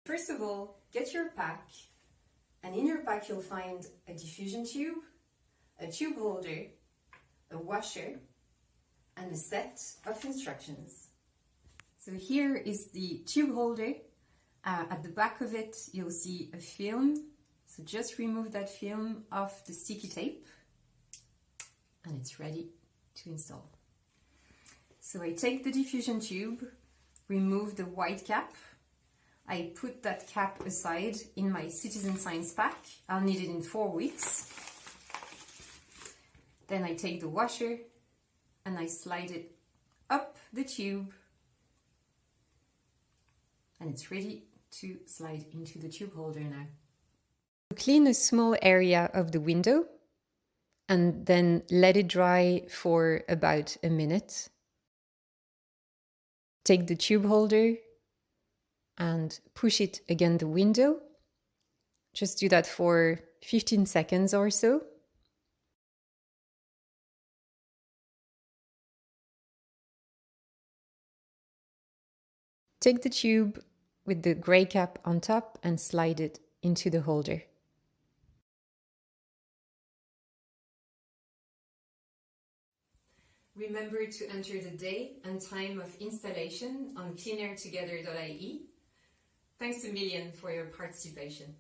First of all, get your pack, and in your pack you'll find a diffusion tube, a tube holder, a washer, and a set of instructions. So here is the tube holder. At the back of it you'll see a film, so just remove that film off the sticky tape and it's ready to install. So I take the diffusion tube, remove the white cap, I put that cap aside in my citizen science pack. I'll need it in 4 weeks. Then I take the washer and I slide it up the tube and it's ready to slide into the tube holder now. Clean a small area of the window and then let it dry for about a minute. Take the tube holder and push it against the window. Just do that for 15 seconds or so. Take the tube with the grey cap on top and slide it into the holder. Remember to enter the day and time of installation on cleanairtogether.ie. Thanks a million for your participation.